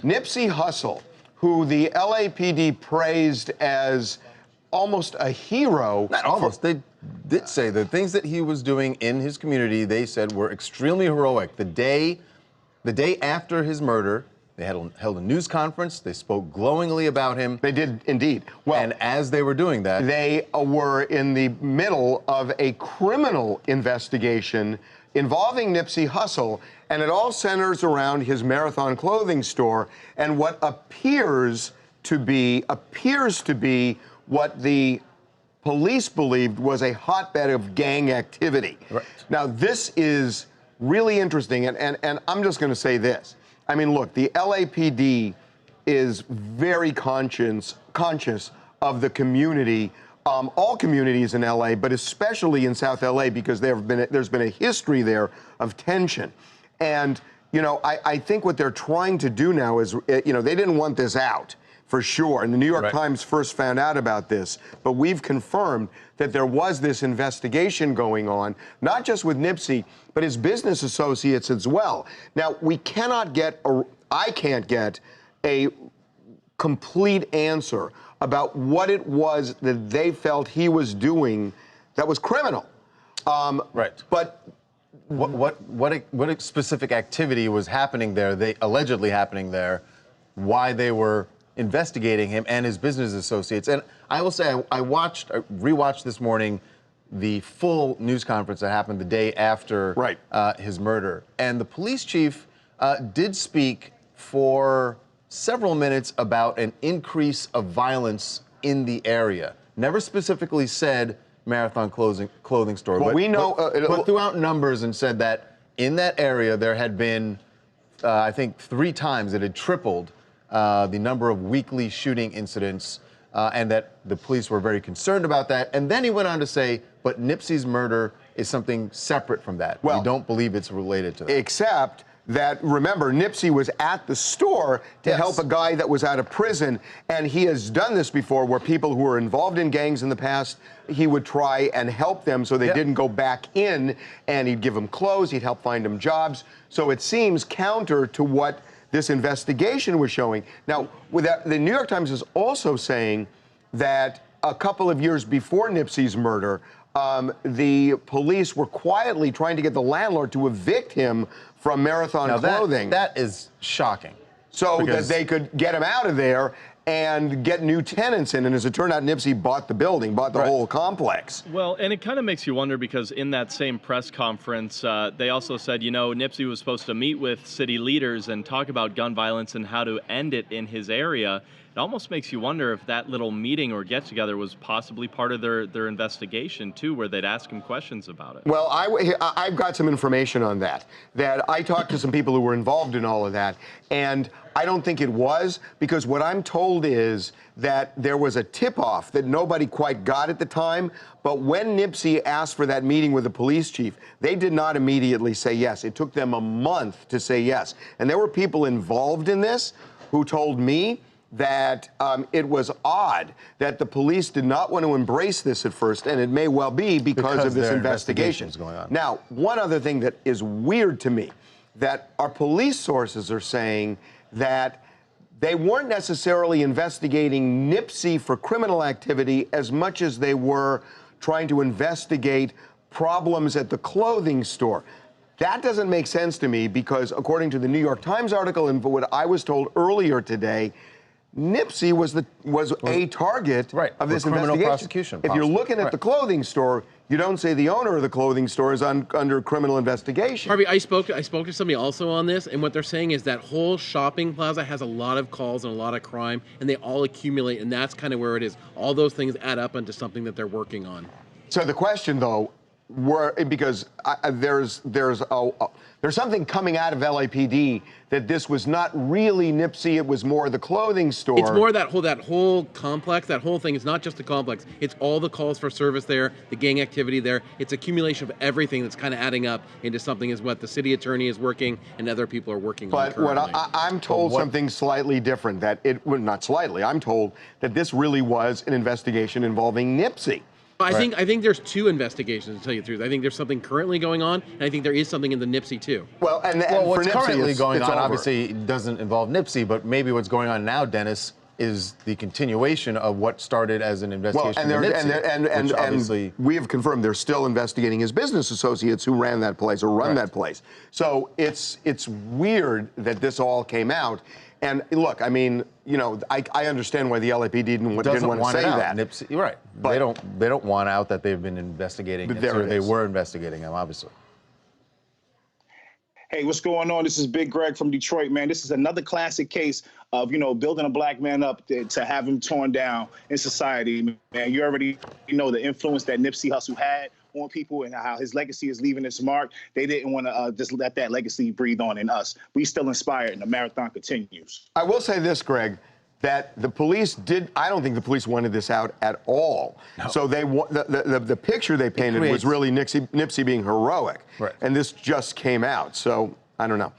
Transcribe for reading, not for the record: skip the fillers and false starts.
Nipsey Hussle, who the LAPD praised as almost a hero. Not almost. They did say the things that he was doing in his community, they said were extremely heroic. The day after his murder, they held a news conference. They spoke glowingly about him. They did indeed. Well, and as they were doing that, they were in the middle of a criminal investigation involving Nipsey Hussle, and it all centers around his Marathon clothing store and what appears to be what the police believed was a hotbed of gang activity. Right. Now, this is really interesting, and I'm just going to say this. I mean, look, the LAPD is very conscious of the community, all communities in LA, but especially in South LA, because there's been a history there of tension. And, you know, I think what they're trying to do now is, you know, they didn't want this out, for sure. And the New York Times first found out about this, but we've confirmed that there was this investigation going on, not just with Nipsey, but his business associates as well. Now, I can't get a complete answer about what it was that they felt he was doing that was criminal. But what specific activity was happening there, allegedly happening there, why they were investigating him and his business associates. And I will say, I rewatched this morning the full news conference that happened the day after his murder. And the police chief did speak for several minutes about an increase of violence in the area. Never specifically said Marathon clothing store, well, but we know, but threw out numbers and said that in that area there had been, I think, 3 times it had tripled the number of weekly shooting incidents, and that the police were very concerned about that. And then he went on to say, but Nipsey's murder is something separate from that. Well, we don't believe it's related to that. Except that, remember, Nipsey was at the store to help a guy that was out of prison, and he has done this before where people who were involved in gangs in the past, he would try and help them so they didn't go back in, and he'd give them clothes, he'd help find them jobs. So it seems counter to what this investigation was showing. Now, the New York Times is also saying that a couple of years before Nipsey's murder, the police were quietly trying to get the landlord to evict him from Marathon Clothing. That is shocking. So that they could get him out of there and get new tenants in. And as it turned out, Nipsey bought the building, bought the whole complex. Well, and it kind of makes you wonder, because in that same press conference, they also said, you know, Nipsey was supposed to meet with city leaders and talk about gun violence and how to end it in his area. It almost makes you wonder if that little meeting or get-together was possibly part of their investigation, too, where they'd ask him questions about it. Well, I've got some information on that I talked to some people who were involved in all of that, and I don't think it was, because what I'm told is that there was a tip-off that nobody quite got at the time, but when Nipsey asked for that meeting with the police chief, they did not immediately say yes. It took them a month to say yes. And there were people involved in this who told me that it was odd that the police did not want to embrace this at first, and it may well be because of this investigation going on. Now, one other thing that is weird to me, that our police sources are saying that they weren't necessarily investigating Nipsey for criminal activity as much as they were trying to investigate problems at the clothing store. That doesn't make sense to me, because according to the New York Times article and what I was told earlier today, Nipsey was a target of this criminal investigation. Prosecution, if you're looking at the clothing store, you don't say the owner of the clothing store is under criminal investigation. Harvey, I spoke to somebody also on this, and what they're saying is that whole shopping plaza has a lot of calls and a lot of crime, and they all accumulate, and that's kind of where it is. All those things add up into something that they're working on. So the question, though, because there's something coming out of LAPD that this was not really Nipsey, it was more the clothing store. It's more that whole complex, that whole thing. It's not just the complex. It's all the calls for service there, the gang activity there. It's accumulation of everything that's kind of adding up into something is what the city attorney is working and other people are working on currently. But I'm told something slightly different, that well, not slightly, I'm told that this really was an investigation involving Nipsey. I think there's two investigations, to tell you the truth. I think there's something currently going on, and I think there is something in the Nipsey too. Well, and what's for Nipsey, currently going on over. obviously doesn't involve Nipsey, but maybe what's going on now, Dennis, is the continuation of what started as an investigation. Well, and and we have confirmed they're still investigating his business associates who ran that place or run that place. So it's weird that this all came out. And look, I mean, you know, I understand why the LAPD didn't want to say that. Nipsey, you're right. But they don't want out that they've been investigating him. There They were investigating him, obviously. Hey, what's going on? This is Big Greg from Detroit, man. This is another classic case of, you know, building a black man up to have him torn down in society, man. You already know the influence that Nipsey Hussle had on people and how his legacy is leaving its mark. They didn't want to just let that legacy breathe on in us. We still inspired, and the marathon continues. I will say this, Greg, that the police I don't think the police wanted this out at all. No. So the picture they painted was really Nipsey being heroic. Right. And this just came out. So I don't know.